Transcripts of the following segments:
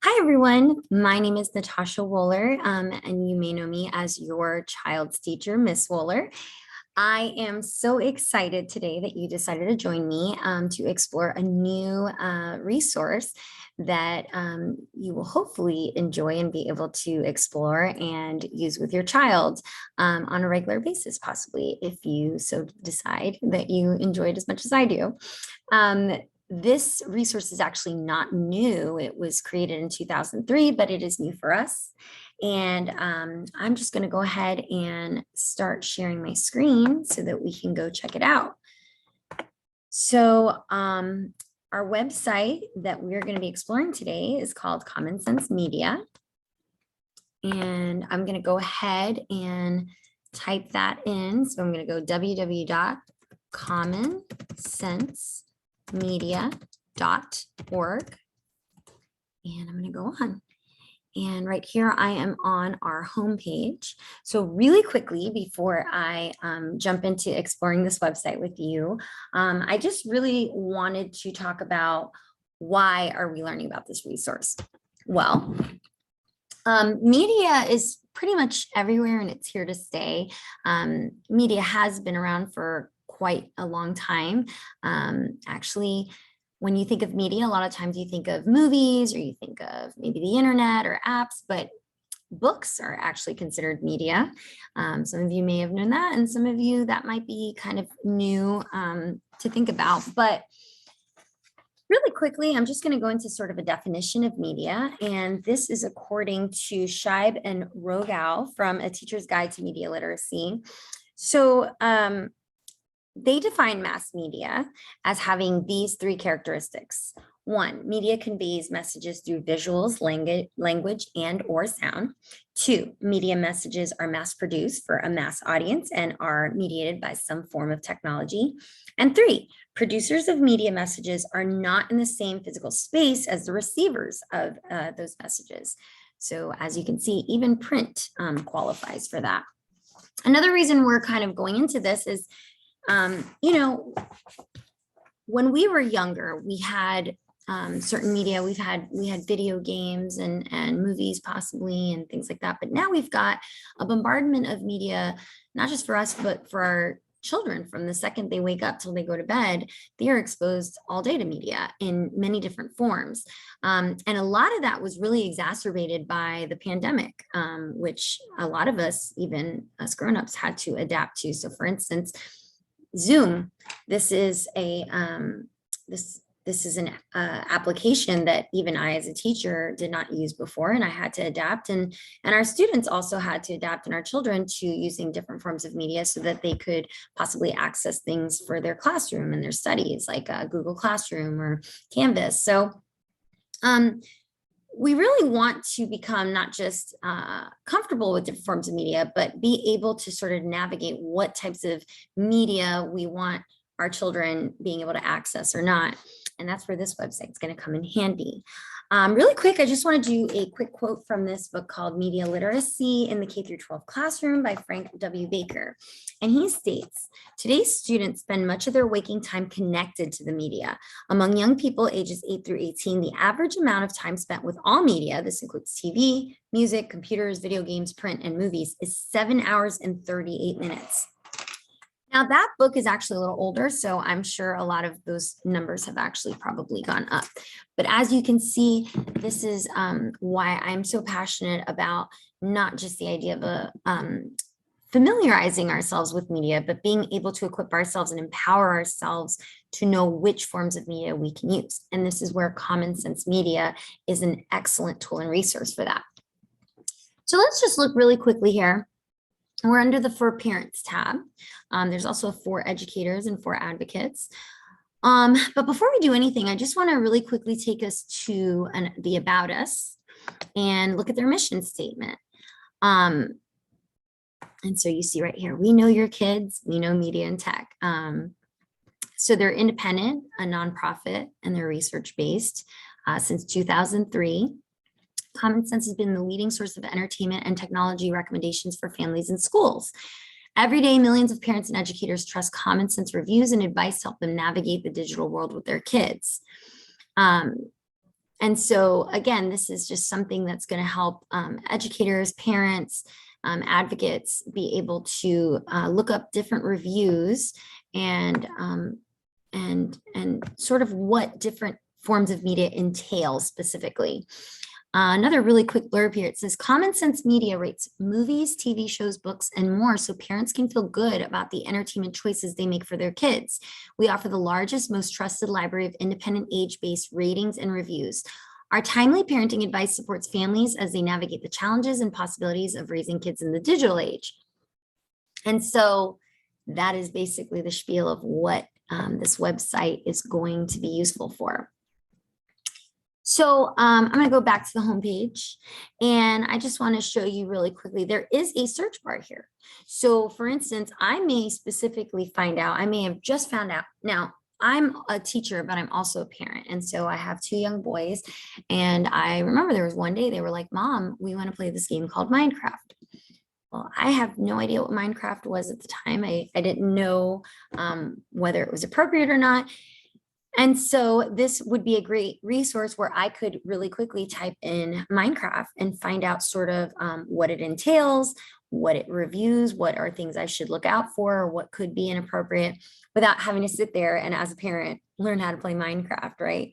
Hi, everyone. My name is Natacha Woehler, and you may know me as your child's teacher, Miss Woehler. I am so excited today that you decided to join me to explore a new resource that you will hopefully enjoy and be able to explore and use with your child on a regular basis, possibly, if you so decide that you enjoy it as much as I do. This resource is actually not new. It was created in 2003, but it is new for us. And I'm just going to go ahead and start sharing my screen so that we can go check it out. So our website that we're going to be exploring today is called Common Sense Media. And I'm going to go ahead and type that in. So I'm going to go www.commonsensemedia.org. And I'm going to go on. And right here, I am on our homepage. So really quickly, before I jump into exploring this website with you, I just really wanted to talk about why are we learning about this resource? Well, media is pretty much everywhere and it's here to stay. Media has been around for quite a long time. Actually, when you think of media, a lot of times you think of movies or you think of maybe the internet or apps, but books are actually considered media. Some of you may have known that, and some of you that might be kind of new to think about. But really quickly, I'm just going to go into sort of a definition of media, and this is according to Scheib and Rogau from A Teacher's Guide to Media Literacy. So they define mass media as having these three characteristics. One, media conveys messages through visuals, language, and or sound. Two, media messages are mass produced for a mass audience and are mediated by some form of technology. And three, producers of media messages are not in the same physical space as the receivers of those messages. So as you can see, even print qualifies for that. Another reason we're kind of going into this is when we were younger, we had certain media. We had video games and movies possibly and things like that. But now we've got a bombardment of media, not just for us, but for our children. From the second they wake up till they go to bed, they are exposed all day to media in many different forms. And a lot of that was really exacerbated by the pandemic, which a lot of us, even us grownups, had to adapt to. So for instance, Zoom, this is an application that even I as a teacher did not use before, and I had to adapt, and our students also had to adapt, and our children, to using different forms of media so that they could possibly access things for their classroom and their studies, like Google Classroom or Canvas. So we really want to become not just comfortable with different forms of media, but be able to sort of navigate what types of media we want our children being able to access or not. And that's where this website is going to come in handy. Really quick, I just want to do a quick quote from this book called Media Literacy in the K-12 Classroom by Frank W. Baker. And he states, today's students spend much of their waking time connected to the media. Among young people ages 8 through 18, the average amount of time spent with all media, this includes TV, music, computers, video games, print, and movies, is 7 hours and 38 minutes. Now that book is actually a little older, so I'm sure a lot of those numbers have actually probably gone up. But as you can see, this is why I'm so passionate about not just the idea of familiarizing ourselves with media, but being able to equip ourselves and empower ourselves to know which forms of media we can use. And this is where Common Sense Media is an excellent tool and resource for that. So let's just look really quickly here. We're under the For Parents tab. There's also For Educators and For Advocates. But before we do anything, I just want to really quickly take us to the About Us and look at their mission statement. And so you see right here, we know your kids, we know media and tech. So they're independent, a nonprofit, and they're research-based since 2003. Common Sense has been the leading source of entertainment and technology recommendations for families and schools. Every day, millions of parents and educators trust Common Sense reviews and advice to help them navigate the digital world with their kids. And so again, this is just something that's going to help educators, parents, advocates be able to look up different reviews and sort of what different forms of media entail specifically. Another really quick blurb here. It says Common Sense Media rates movies, TV shows, books, and more so parents can feel good about the entertainment choices they make for their kids. We offer the largest, most trusted library of independent age-based ratings and reviews. Our timely parenting advice supports families as they navigate the challenges and possibilities of raising kids in the digital age. And so that is basically the spiel of what this website is going to be useful for. So I'm going to go back to the homepage, and I just want to show you really quickly, there is a search bar here. So for instance, I may specifically find out, I may have just found out. Now, I'm a teacher, but I'm also a parent. And so I have 2 young boys. And I remember there was one day they were like, Mom, we want to play this game called Minecraft. Well, I have no idea what Minecraft was at the time. I didn't know whether it was appropriate or not. And so this would be a great resource where I could really quickly type in Minecraft and find out sort of what it entails, what it reviews, what are things I should look out for, or what could be inappropriate without having to sit there and as a parent learn how to play Minecraft, right?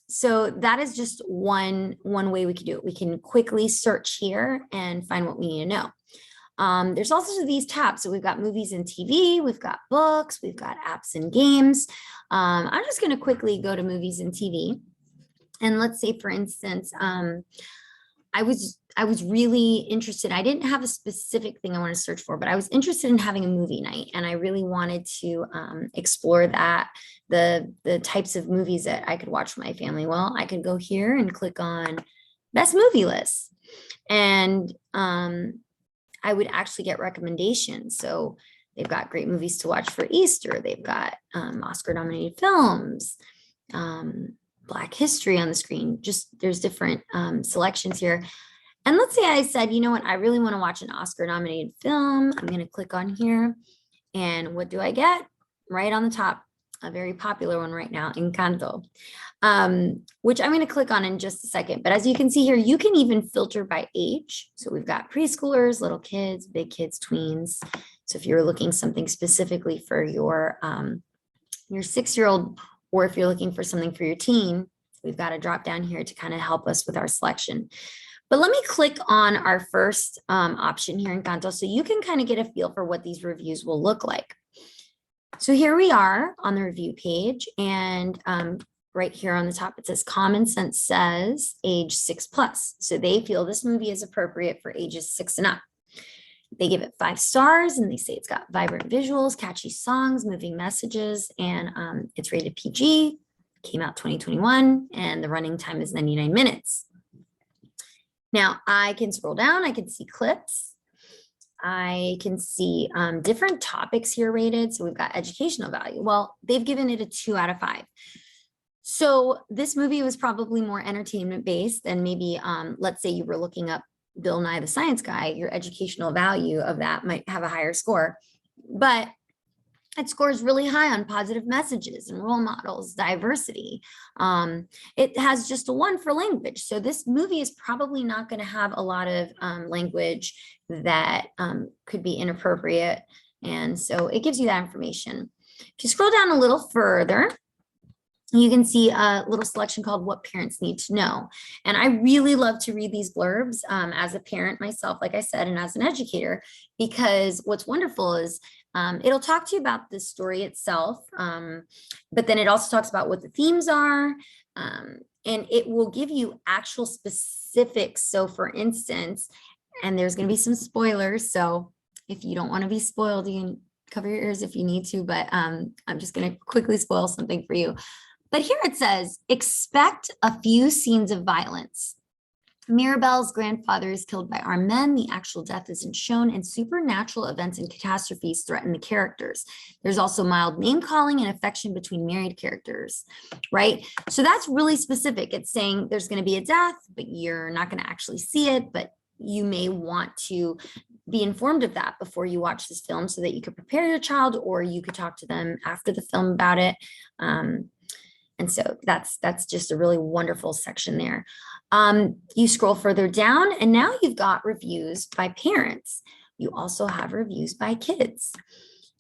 So that is just one way we can do it. We can quickly search here and find what we need to know. There's also these tabs. So we've got movies and TV, we've got books, we've got apps and games. I'm just going to quickly go to movies and TV. And let's say, for instance, I was really interested. I didn't have a specific thing I want to search for, but I was interested in having a movie night. And I really wanted to explore that, the types of movies that I could watch with my family. Well, I could go here and click on best movie lists. And I would actually get recommendations. So they've got great movies to watch for Easter. They've got Oscar-nominated films, Black history on the screen. Just there's different selections here. And let's say I said, you know what, I really want to watch an Oscar-nominated film. I'm going to click on here. And what do I get? Right on the top, a very popular one right now, Encanto, which I'm going to click on in just a second. But as you can see here, you can even filter by age. So we've got preschoolers, little kids, big kids, tweens. So if you're looking something specifically for your 6-year-old, or if you're looking for something for your teen, we've got a drop down here to kind of help us with our selection. But let me click on our first option here, Encanto, so you can kind of get a feel for what these reviews will look like. So here we are on the review page, and right here on the top, it says Common Sense says age 6+. So they feel this movie is appropriate for ages 6 and up. They give it 5 stars, and they say it's got vibrant visuals, catchy songs, moving messages, and it's rated PG, came out 2021, and the running time is 99 minutes. Now I can scroll down, I can see clips. I can see different topics here rated. So we've got educational value. Well, they've given it a 2 out of 5. So this movie was probably more entertainment based than maybe, let's say you were looking up Bill Nye the Science Guy, your educational value of that might have a higher score, but it scores really high on positive messages and role models, diversity. It has just a 1 for language. So this movie is probably not going to have a lot of language that could be inappropriate. And so it gives you that information. If you scroll down a little further, you can see a little selection called What Parents Need to Know. And I really love to read these blurbs as a parent myself, like I said, and as an educator, because what's wonderful is it'll talk to you about the story itself, but then it also talks about what the themes are, and it will give you actual specifics. So for instance, and there's going to be some spoilers. So if you don't want to be spoiled, you can cover your ears if you need to, but I'm just going to quickly spoil something for you. But here it says, expect a few scenes of violence. Mirabelle's grandfather is killed by armed men. The actual death isn't shown, and supernatural events and catastrophes threaten the characters. There's also mild name calling and affection between married characters, right? So that's really specific. It's saying there's going to be a death, but you're not going to actually see it, but you may want to be informed of that before you watch this film so that you could prepare your child, or you could talk to them after the film about it. And so that's just a really wonderful section there. You scroll further down and now you've got reviews by parents. You also have reviews by kids.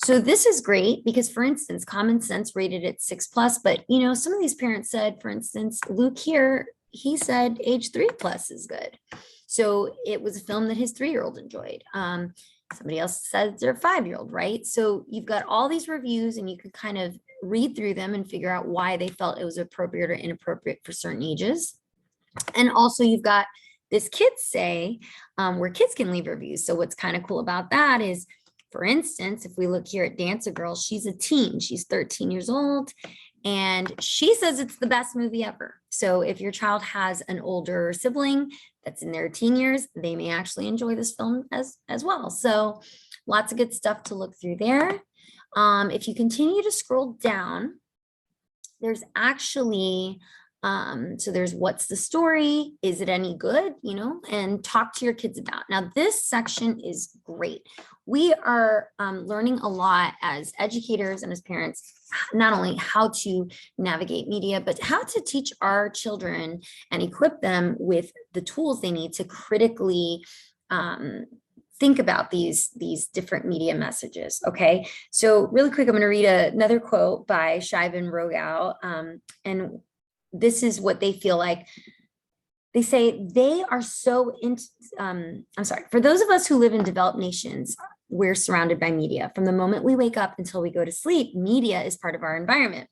So this is great because, for instance, Common Sense rated it 6+, but you know, some of these parents said, for instance, Luke here, he said age 3+ is good. So it was a film that his 3-year-old enjoyed. Somebody else said their 5-year-old, right? So you've got all these reviews and you can kind of read through them and figure out why they felt it was appropriate or inappropriate for certain ages. And also you've got this kids say, where kids can leave reviews. So what's kind of cool about that is, for instance, if we look here at Dance a Girl, she's a teen, she's 13 years old, and she says it's the best movie ever. So if your child has an older sibling that's in their teen years, they may actually enjoy this film as well. So lots of good stuff to look through there. If you continue to scroll down, there's actually, so there's what's the story? Is it any good? You know, and talk to your kids about. Now, this section is great. We are learning a lot as educators and as parents, not only how to navigate media, but how to teach our children and equip them with the tools they need to critically think about these different media messages. Okay, so really quick, I'm going to read another quote by Shivan Rogao, and this is what they feel like. They say they are so I'm sorry, for those of us who live in developed nations, we're surrounded by media. From the moment we wake up until we go to sleep, media is part of our environment.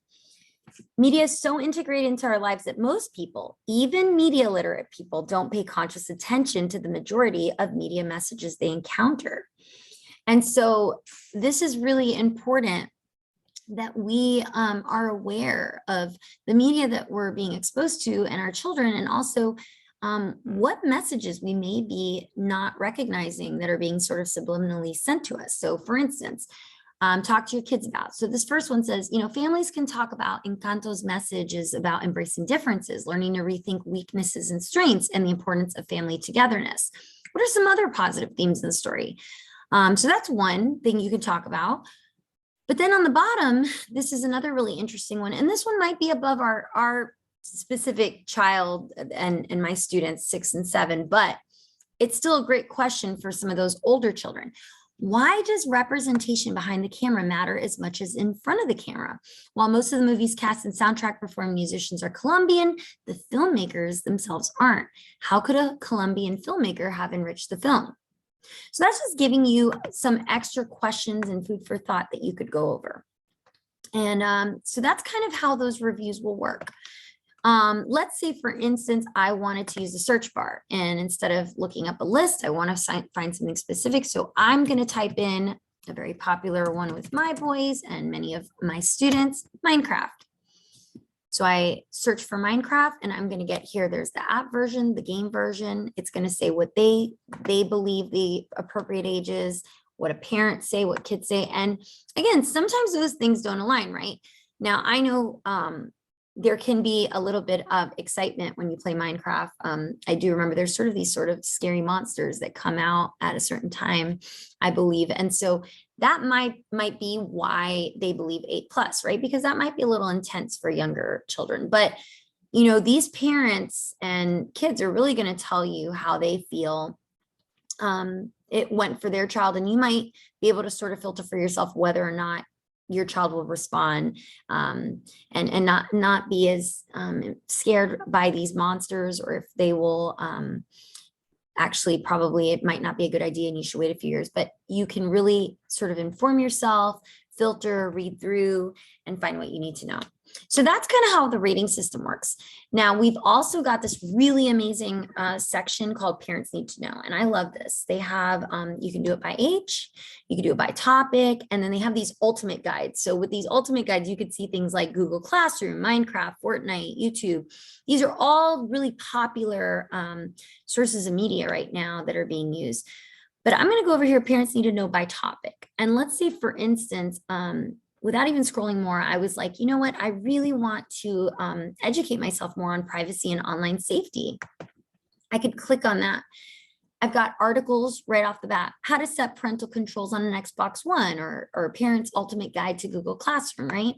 Media is so integrated into our lives that most people, even media literate people, don't pay conscious attention to the majority of media messages they encounter. And so this is really important that we are aware of the media that we're being exposed to and our children, and also what messages we may be not recognizing that are being sort of subliminally sent to us. So for instance, talk to your kids about. So this first one says, you know, families can talk about Encanto's messages about embracing differences, learning to rethink weaknesses and strengths, and the importance of family togetherness. What are some other positive themes in the story? So that's one thing you can talk about. But then on the bottom, this is another really interesting one. And this one might be above our specific child and my students 6 and 7, but it's still a great question for some of those older children. Why does representation behind the camera matter as much as in front of the camera? While most of the movie's cast and soundtrack performing musicians are Colombian, the filmmakers themselves aren't. How could a Colombian filmmaker have enriched the film? So that's just giving you some extra questions and food for thought that you could go over. And so that's kind of how those reviews will work. Let's say, for instance, I wanted to use the search bar, and instead of looking up a list, I want to find something specific. So I'm going to type in a very popular one with my boys and many of my students, Minecraft. So I search for Minecraft, and I'm going to get here. There's the app version, the game version. It's going to say what they believe the appropriate age is, what a parent say, what kids say. And again, sometimes those things don't align, right? Now, I know there can be a little bit of excitement when you play Minecraft. I do remember there's sort of these sort of scary monsters that come out at a certain time, I believe. And so that might be why they believe 8+, right? Because that might be a little intense for younger children. But, you know, these parents and kids are really going to tell you how they feel it went for their child. And you might be able to sort of filter for yourself whether or not your child will respond and not be as scared by these monsters, or if they will actually, probably it might not be a good idea and you should wait a few years, but you can really sort of inform yourself, filter, read through, and find what you need to know. So that's kind of how the rating system works. Now, we've also got this really amazing section called Parents Need to Know. And I love this. They have, you can do it by age, you can do it by topic, and then they have these ultimate guides. So with these ultimate guides, you could see things like Google Classroom, Minecraft, Fortnite, YouTube. These are all really popular sources of media right now that are being used. But I'm going to go over here, Parents Need to Know by topic. And let's say, for instance, without even scrolling more, I was like, you know what? I really want to educate myself more on privacy and online safety. I could click on that. I've got articles right off the bat, how to set parental controls on an Xbox One, or Parents' Ultimate Guide to Google Classroom, right?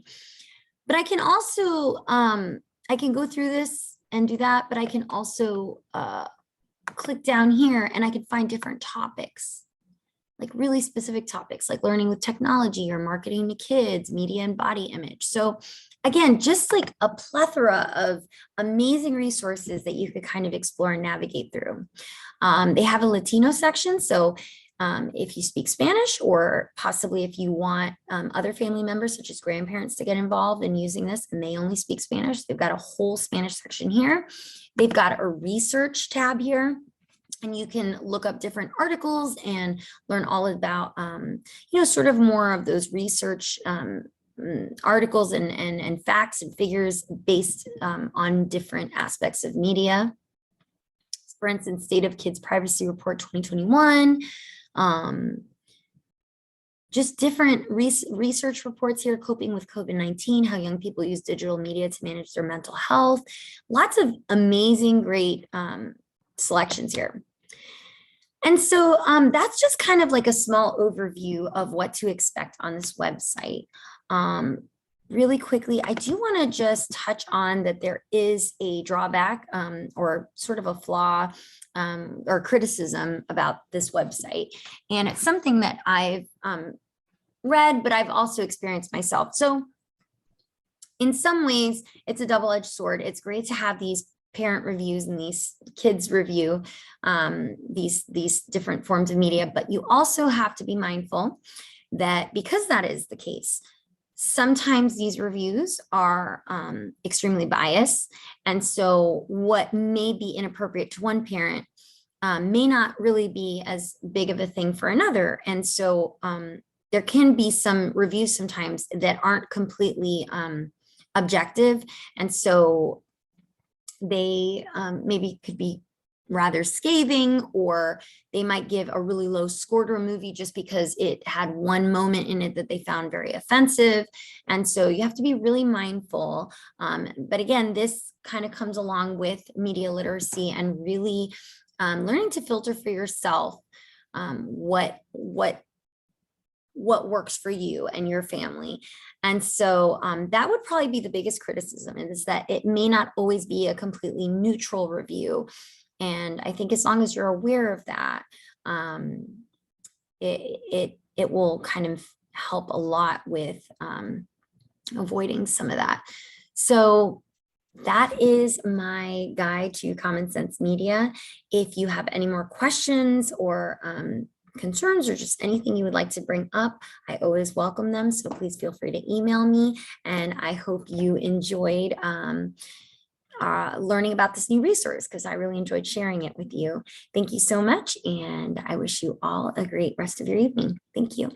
But I can also, I can go through this and do that, but I can also click down here and I can find different topics, like really specific topics, like learning with technology or marketing to kids, media and body image. So again, just like a plethora of amazing resources that you could kind of explore and navigate through. They have a Latino section. So if you speak Spanish, or possibly if you want other family members, such as grandparents, to get involved in using this and they only speak Spanish, they've got a whole Spanish section here. They've got a research tab here. And you can look up different articles and learn all about, you know, sort of more of those research articles and facts and figures based on different aspects of media. For instance, State of Kids Privacy Report 2021. Just different research reports here, coping with COVID-19, how young people use digital media to manage their mental health. Lots of amazing, great selections here. And so that's just kind of like a small overview of what to expect on this website. Really quickly, I do want to just touch on that there is a drawback or sort of a flaw or criticism about this website. And it's something that I've read, but I've also experienced myself. So in some ways, it's a double-edged sword. It's great to have these parent reviews and these kids review these different forms of media, but you also have to be mindful that because that is the case, sometimes these reviews are extremely biased. And so what may be inappropriate to one parent may not really be as big of a thing for another. And so there can be some reviews sometimes that aren't completely objective. And so they maybe could be rather scathing, or they might give a really low score to a movie just because it had one moment in it that they found very offensive. And so you have to be really mindful. But again, this kind of comes along with media literacy and really learning to filter for yourself what works for you and your family. And so that would probably be the biggest criticism, is that it may not always be a completely neutral review. And I think as long as you're aware of that, it will kind of help a lot with avoiding some of that. So that is my guide to common sense media. If you have any more questions or concerns or just anything you would like to bring up, I always welcome them. So please feel free to email me. And I hope you enjoyed learning about this new resource, because I really enjoyed sharing it with you. Thank you so much. And I wish you all a great rest of your evening. Thank you.